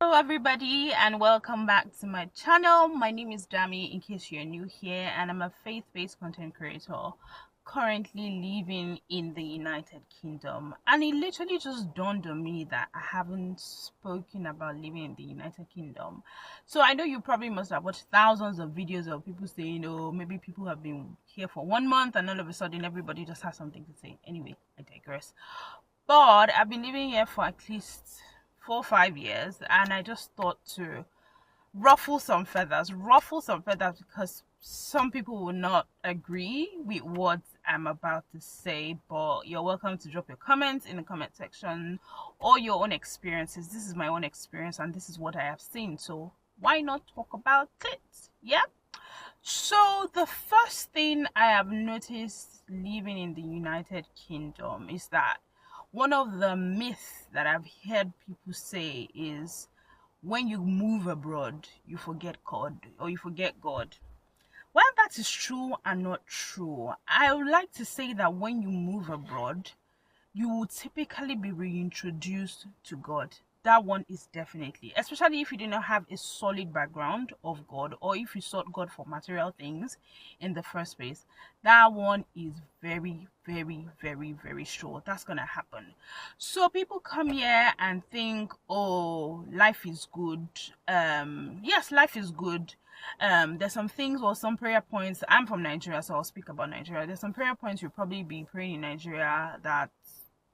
Hello everybody and welcome back to my channel. My name is Dami in case you're new here, and I'm a faith-based content creator currently living in the United Kingdom. And it literally just dawned on me that I haven't spoken about living in the United Kingdom. So I know you probably must have watched thousands of videos of people saying, oh, maybe people have been here for 1 month and all of a sudden everybody just has something to say. Anyway, I digress. But I've been living here for at least 4 or 5 years, and I just thought to ruffle some feathers because some people will not agree with what I'm about to say. But you're welcome to drop your comments in the comment section or your own experiences. This is my own experience, and this is what I have seen. So why not talk about it? Yeah. So the first thing I have noticed living in the United Kingdom is that one of the myths that I've heard people say is when you move abroad, you forget God or you forget God. While that is true and not true, I would like to say that when you move abroad, you will typically be reintroduced to God. That one is definitely, especially if you do not have a solid background of God, or if you sought God for material things in the first place. That one is very, very, very, very sure that's gonna happen. So people come here and think, oh, life is good. Yes, life is good. There's some things or some prayer points. I'm from Nigeria, so I'll speak about Nigeria. There's some prayer points you'll probably be praying in Nigeria that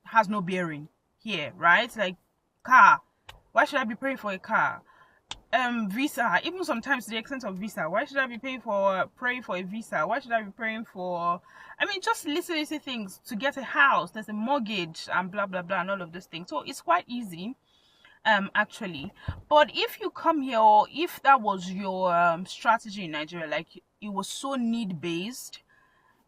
has no bearing here, right? Like car. Why should I be praying for a car? Visa. Even sometimes to the extent of visa. Why should I be praying for a visa? Why should I be praying for? I mean, just little things to get a house. There's a mortgage and blah blah blah and all of those things. So it's quite easy, actually. But if you come here, or if that was your strategy in Nigeria, like it was so need based,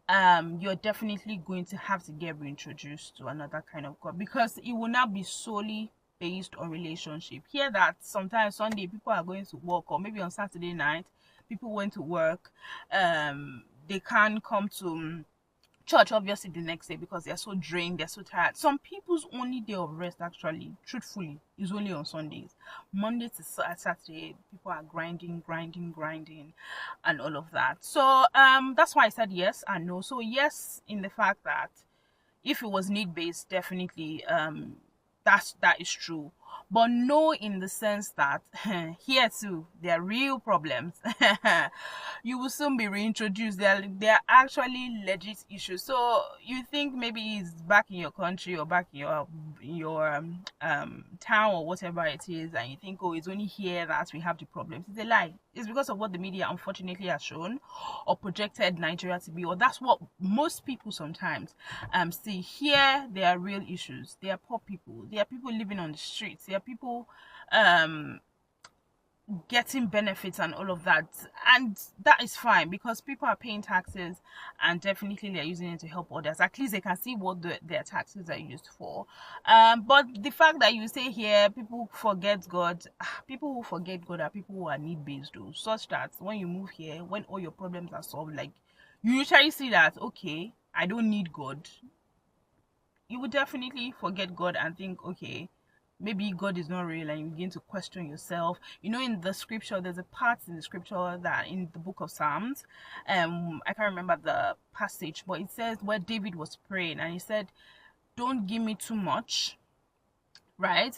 you're definitely going to have to get reintroduced to another kind of God, because it will not be solely based on relationship. Here that sometimes Sunday people are going to work, or maybe on Saturday night people went to work, they can't come to church obviously the next day because they're so drained, they're so tired. Some people's only day of rest, actually, truthfully, is only on Sundays. Monday to Saturday people are grinding and all of that. So that's why I said yes and no. So yes, in the fact that if it was need based, definitely that is true, but no in the sense that here too there are real problems. You will soon be reintroduced. There are actually legit issues. So you think maybe it's back in your country or back in your town or whatever it is, and you think, oh, it's only here that we have the problems. It's a lie. It's because of what the media unfortunately has shown or projected Nigeria to be, or that's what most people sometimes see. Here there are real issues. There are poor people, there are people living on the streets, there are people getting benefits and all of that, and that is fine because people are paying taxes and definitely they're using it to help others. At least they can see what their taxes are used for. But the fact that you say here people forget God, people who forget God are people who are need based, though, such that when you move here, when all your problems are solved, like you usually see that, okay, I don't need God, you would definitely forget God and think, okay, maybe God is not real, and you begin to question yourself. You know, in the scripture, there's a part in the scripture that in the book of Psalms, I can't remember the passage, but it says where David was praying and he said, don't give me too much, right?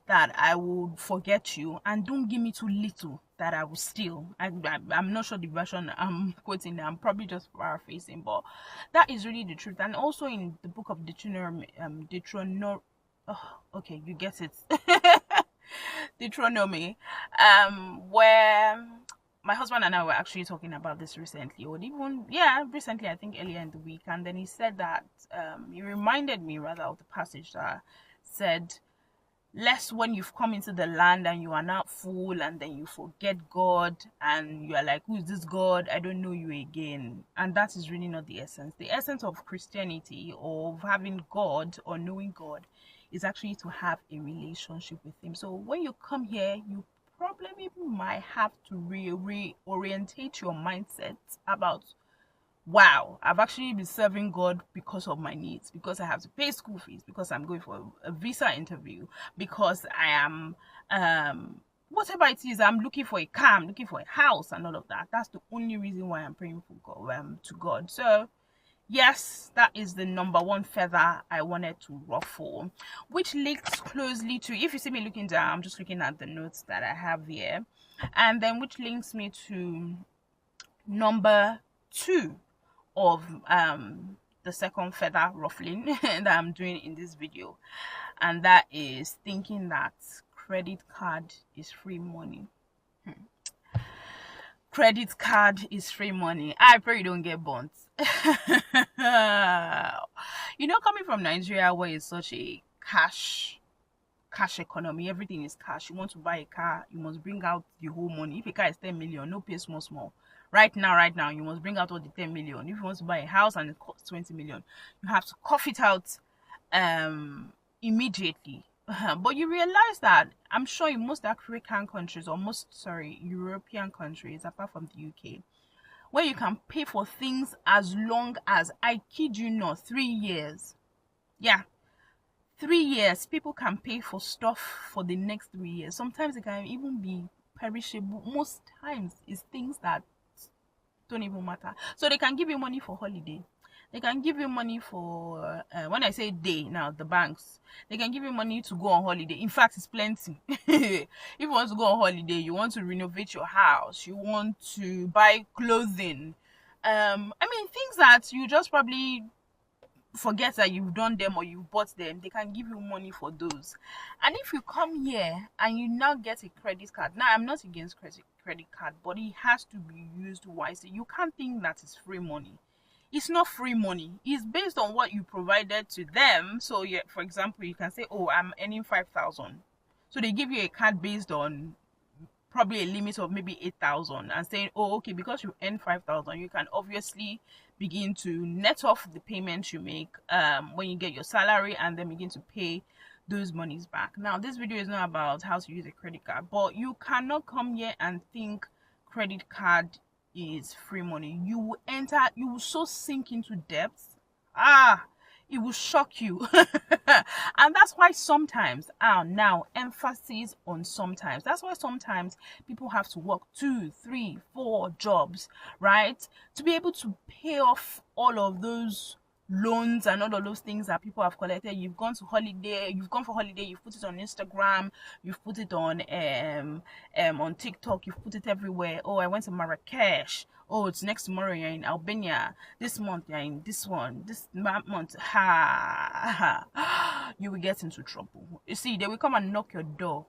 That I will forget you, and don't give me too little that I will steal. I'm not sure the version I'm quoting. I'm probably just paraphrasing, but that is really the truth. And also in the book of Deuteronomy, oh, okay, you get it. Deuteronomy, where my husband and I were actually talking about this recently, or even recently, I think earlier in the week, and then he said that he reminded me rather of the passage that said, lest when you've come into the land and you are not full and then you forget God and you are like, who is this God? I don't know you again. And that is really not the essence. The essence of Christianity, or of having God or knowing God, is actually to have a relationship with him. So when you come here, you probably might have to reorientate your mindset about, wow, I've actually been serving God because of my needs, because I have to pay school fees, because I'm going for a visa interview, because I am whatever it is, I'm looking for a car, I'm looking for a house and all of that. That's the only reason why I'm praying for God, to God. So yes, that is the number one feather I wanted to ruffle, which links closely to, if you see me looking down, I'm just looking at the notes that I have here, and then which links me to number two of the second feather ruffling that I'm doing in this video, and that is thinking that credit card is free money. Credit card is free money. I pray you don't get burnt. Coming from Nigeria where it's such a cash economy, everything is cash. You want to buy a car, you must bring out the whole money. If a car is 10 million, no pay small. Right now, you must bring out all the 10 million. If you want to buy a house and it costs 20 million, you have to cough it out immediately. But you realize that, I'm sure in most African countries, or European countries, apart from the UK, where you can pay for things as long as, I kid you not, 3 years. Yeah, 3 years. People can pay for stuff for the next 3 years. Sometimes it can even be perishable. Most times it's things that don't even matter. So they can give you money for holiday. They can give you money for, when I say they, now the banks, they can give you money to go on holiday. In fact, it's plenty. If you want to go on holiday, you want to renovate your house, you want to buy clothing. Things that you just probably forget that you've done them or you've bought them, they can give you money for those. And if you come here and you now get a credit card, now I'm not against credit card, but it has to be used wisely. You can't think that it's free money. It's not free money. It's based on what you provided to them. So yeah, for example, you can say, oh, I'm earning 5,000. So they give you a card based on probably a limit of maybe 8,000, and saying, oh, okay, because you earn 5,000, you can obviously begin to net off the payments you make when you get your salary, and then begin to pay those monies back. Now, this video is not about how to use a credit card, but you cannot come here and think credit card is free money. You will so sink into debts. It will shock you. And that's why sometimes, now emphasis on sometimes, that's why sometimes people have to work 2, 3, 4 jobs, right, to be able to pay off all of those loans and all of those things that people have collected. You've gone for holiday, you've put it on Instagram, you've put it on TikTok, you've put it everywhere. Oh, I went to Marrakesh. Oh, it's next tomorrow you're in Albania. This month you're in this one. This month, you will get into trouble. You see, they will come and knock your door.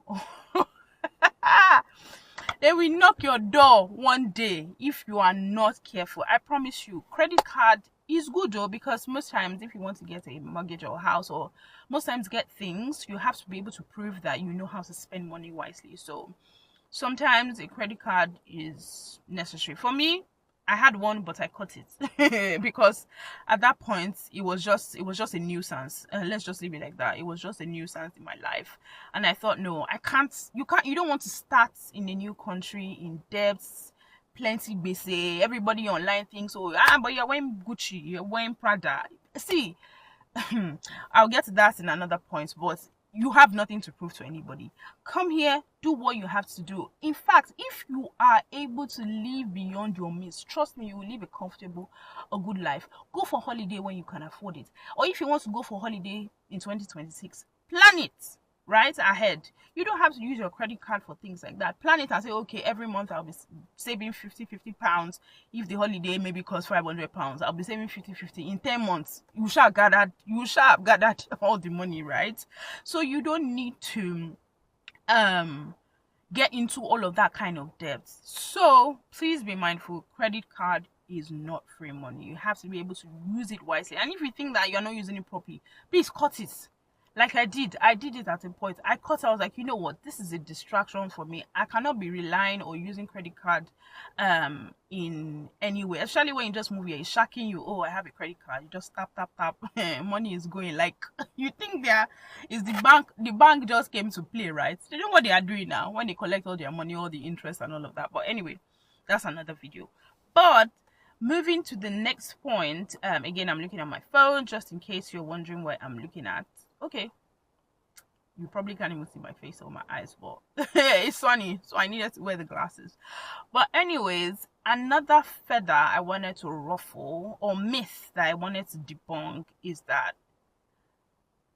They will knock your door one day if you are not careful. I promise you, credit card is good though, because most times if you want to get a mortgage or a house, or most times get things, you have to be able to prove that you know how to spend money wisely. So sometimes a credit card is necessary. For me, I had one, but I cut it because at that point it was just a nuisance. Let's just leave it like that. It was just a nuisance in my life, and I thought, no, you don't want to start in a new country in debts, plenty busy. Everybody online thinks, oh, but you're wearing Gucci, you're wearing Prada. See, I'll get to that in another point, but you have nothing to prove to anybody. Come here, do what you have to do. In fact, if you are able to live beyond your means, trust me, you will live a good life. Go for holiday when you can afford it. Or if you want to go for holiday in 2026, plan it right ahead. You don't have to use your credit card for things like that. Plan it and say, okay, every month I'll be saving 50 pounds. If the holiday maybe costs 500 pounds, I'll be saving 50. In 10 months, you shall have gathered all the money, right? So you don't need to get into all of that kind of debt. So please be mindful, credit card is not free money. You have to be able to use it wisely. And if you think that you're not using it properly, please cut it. Like I did it at a point. I was like, you know what, this is a distraction for me. I cannot be relying or using credit card in any way, especially when you just move here. It's shocking you. Oh, I have a credit card. You just tap money is going. Like, you think there is the bank just came to play, right? They know what they are doing now when they collect all their money, all the interest and all of that. But anyway, that's another video. But moving to the next point, again, I'm looking at my phone just in case you're wondering what I'm looking at. Okay, You probably can't even see my face or my eyes, but it's sunny, so I needed to wear the glasses. But anyways, another feather I wanted to ruffle, or myth that I wanted to debunk, is that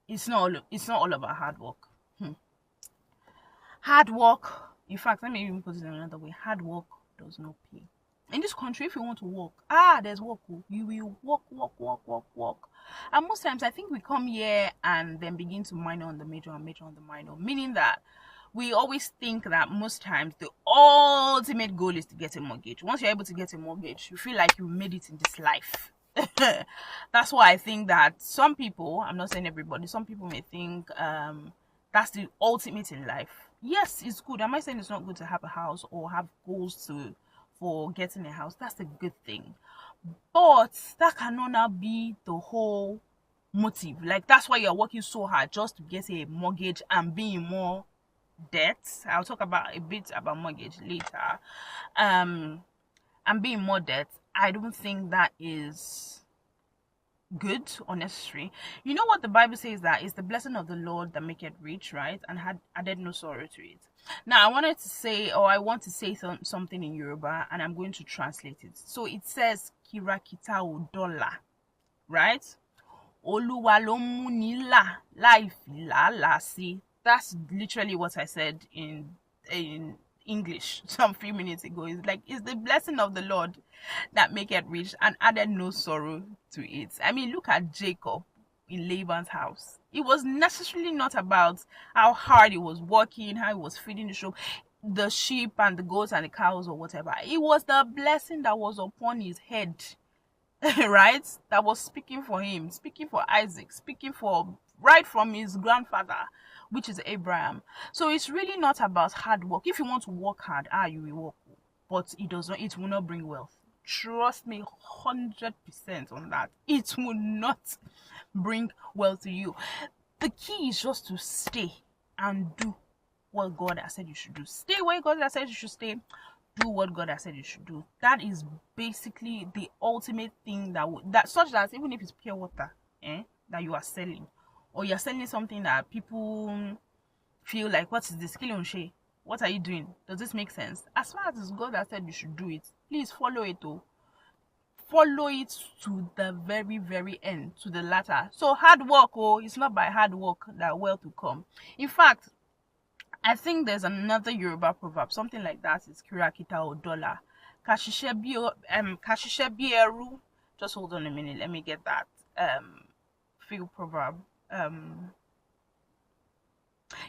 it's not all about hard work. Hard work, in fact, let me even put it in another way. Hard work does not pay. In this country, if you want to work, there's work. You will work. And most times, I think we come here and then begin to minor on the major and major on the minor, meaning that we always think that most times the ultimate goal is to get a mortgage. Once you're able to get a mortgage, you feel like you made it in this life. That's why I think that some people, I'm not saying everybody, some people may think that's the ultimate in life. Yes, it's good. Am I saying it's not good to have a house or have goals for getting a house? That's a good thing. But that cannot now be the whole motive. Like, that's why you're working so hard just to get a mortgage and be in more debt. I'll talk about a bit about mortgage later. And being more debt, I don't think that is good or necessary. You know what the Bible says, that is the blessing of the Lord that maketh rich, right? And had added no sorrow to it. Now I want to say something in Yoruba, and I'm going to translate it. So it says kirakita o dollar, right? Oluwa lo mu ni la, life la la si. That's literally what I said in English some few minutes ago. It's like, it's the blessing of the Lord that make it rich and added no sorrow to it. I mean, look at Jacob in Laban's house. It was necessarily not about how hard he was working, how he was feeding the sheep and the goats and the cows or whatever. It was the blessing that was upon his head, right? That was speaking for him, speaking for Isaac, speaking for right from his grandfather, which is Abraham. So it's really not about hard work. If you want to work hard, you will work, but it will not bring wealth. Trust me 100% on that. It will not bring wealth to you. The key is just to stay and do what God has said you should do. Stay where God has said you should stay. Do what God has said you should do. That is basically the ultimate thing that such that even if it's pure water, that you are selling, or you're selling something that people feel like, what is this? What are you doing? Does this make sense? As far as God has said you should do it, please follow it. Follow it to the very, very end, to the latter. So hard work, it's not by hard work that wealth will come. In fact, I think there's another Yoruba proverb, something like that. It's kirakita o dollar. Kashishe bieru. Just hold on a minute. Let me get that field proverb.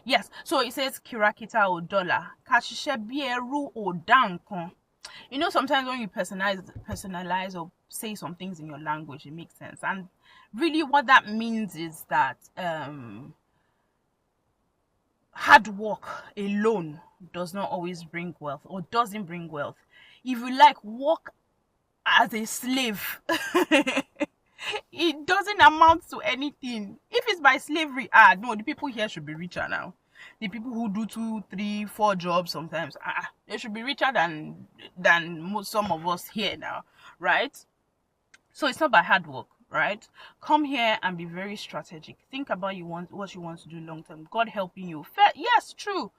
Yes, so it says kirakita o dollar. Kashishe bieru o dankon. You know, sometimes when you personalize or say some things in your language, it makes sense. And really what that means is that hard work alone does not always bring wealth, or doesn't bring wealth. If you work as a slave, it doesn't amount to anything. If it's by slavery, no, the people here should be richer now. The people who do 2, 3, 4 jobs sometimes, they should be richer than some of us here now, right? So it's not by hard work, right? Come here and be very strategic. Think about what you want to do long term. God helping you. Yes, true.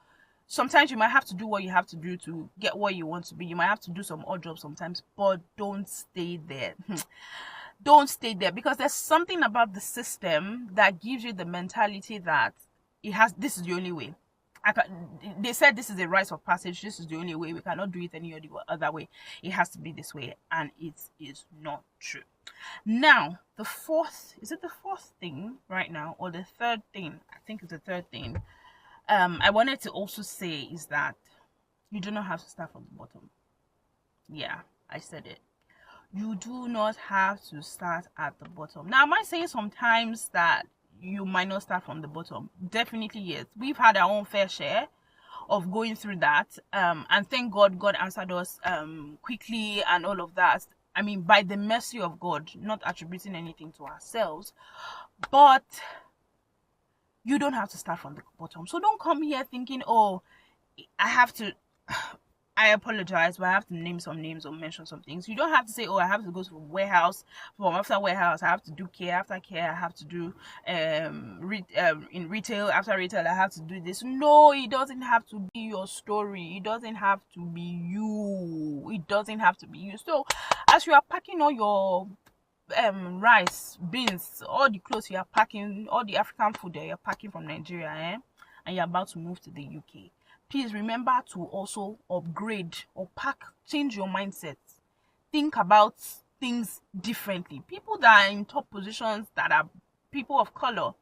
Sometimes you might have to do what you have to do to get where you want to be. You might have to do some odd jobs sometimes, but don't stay there. Don't stay there, because there's something about the system that gives you the mentality that this is the only way. They said this is a rite of passage. This is the only way. We cannot do it any other way. It has to be this way, and it is not true. Now, is it the fourth thing right now, or the third thing? I think it's the third thing. I wanted to also say is that you do not have to start from the bottom. Yeah, I said it. You do not have to start at the bottom. Now, am I saying sometimes that you might not start from the bottom? Definitely yes. We've had our own fair share of going through that, and thank God answered us quickly and all of that. I mean, by the mercy of God, not attributing anything to ourselves, but you don't have to start from the bottom. So don't come here thinking, I have to I apologize, but I have to name some names or mention some things. You don't have to say, oh, I have to go to a warehouse. From after warehouse, I have to do care. After care, I have to do in retail. After retail, I have to do this. No, it doesn't have to be your story. It doesn't have to be you. It doesn't have to be you. So, as you are packing all your rice, beans, all the clothes you are packing, all the African food that you're packing from Nigeria, and you're about to move to the UK, please remember to also upgrade or change your mindset. Think about things differently. People that are in top positions, that are people of color,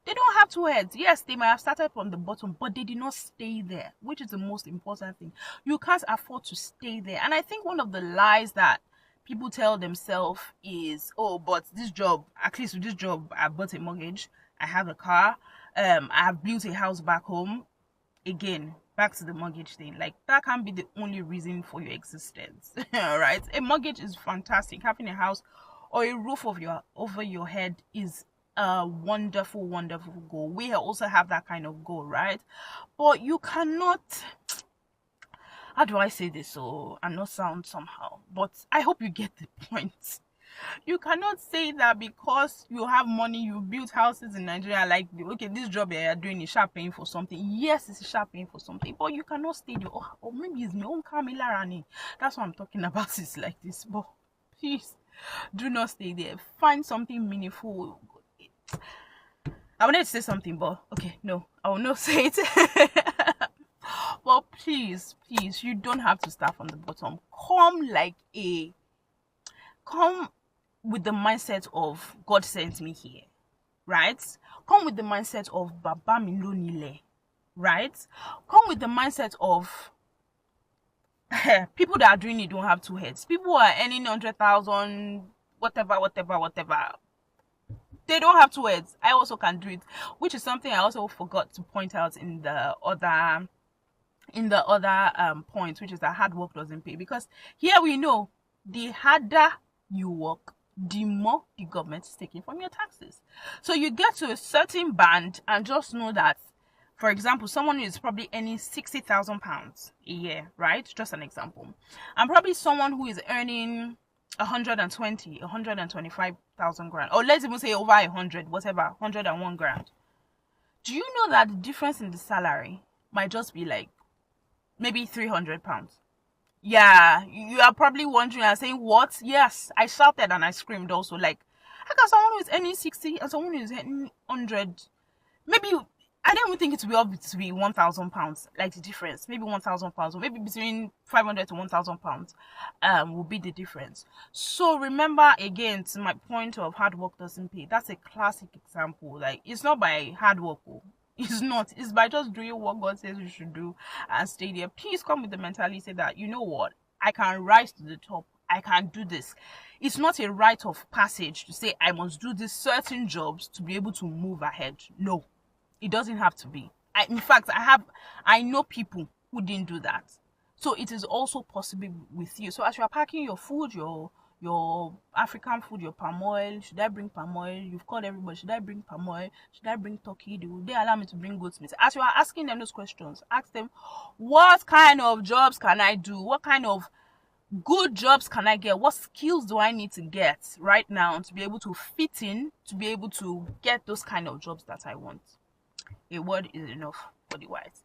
they don't have two heads. Yes, they might have started from the bottom, but they did not stay there, which is the most important thing. You can't afford to stay there. And I think one of the lies that people tell themselves is, oh, but this job, at least with this job, I bought a mortgage, I have a car, I have built a house back home. Again, back to the mortgage thing. Like, that can't be the only reason for your existence. Right? A mortgage is fantastic. Having a house or a roof over your head is a wonderful, wonderful goal. We also have that kind of goal, right? But you cannot, how do I say this so I'm not sound somehow, but I hope you get the point. You cannot say that because you have money, you build houses in Nigeria, like, okay, this job you're doing is sharp paying for something. Yes, it's sharp paying for something, but you cannot stay there. Or maybe it's my own Camila Rani. That's what I'm talking about. It's like this. But please, do not stay there. Find something meaningful. I wanted to say something, but okay, no, I will not say it. But please, you don't have to start from the bottom. Come with the mindset of God sent me here, right? Come with the mindset of Baba Milonile, right? Come with the mindset of people that are doing it don't have two heads. People who are earning 100,000, whatever. They don't have two heads. I also can do it, which is something I also forgot to point out in the other point, which is that hard work doesn't pay. Because here we know the harder you work, the more the government is taking from your taxes. So you get to a certain band and just know that, for example, someone who is probably earning £60,000 a year, right? Just an example. And probably someone who is earning 125,000 grand, or let's even say over 100, whatever, 101 grand. Do you know that the difference in the salary might just be like maybe £300? Yeah, you are probably wondering and saying, what? Yes, I shouted and I screamed also. Like, how can someone who is earning 60 and someone who is earning 100, maybe, I don't even think it will be up to be £1,000, like the difference. Maybe £1,000, or maybe between £500 to £1,000 will be the difference. So remember, again, to my point of hard work doesn't pay. That's a classic example. Like, it's not by hard work. It's not. It's by just doing what God says you should do and stay there. Please come with the mentality that, you know what, I can rise to the top. I can do this. It's not a rite of passage to say I must do these certain jobs to be able to move ahead. No, it doesn't have to be. In fact, I know people who didn't do that. So it is also possible with you. So as you are packing your food, your African food, your palm oil, should I bring palm oil? You've called everybody, should I bring palm oil? Should I bring turkey? Will they allow me to bring goat's meat? As you are asking them those questions, ask them, what kind of jobs can I do? What kind of good jobs can I get? What skills do I need to get right now to be able to fit in, to be able to get those kind of jobs that I want? A word is enough for the wise.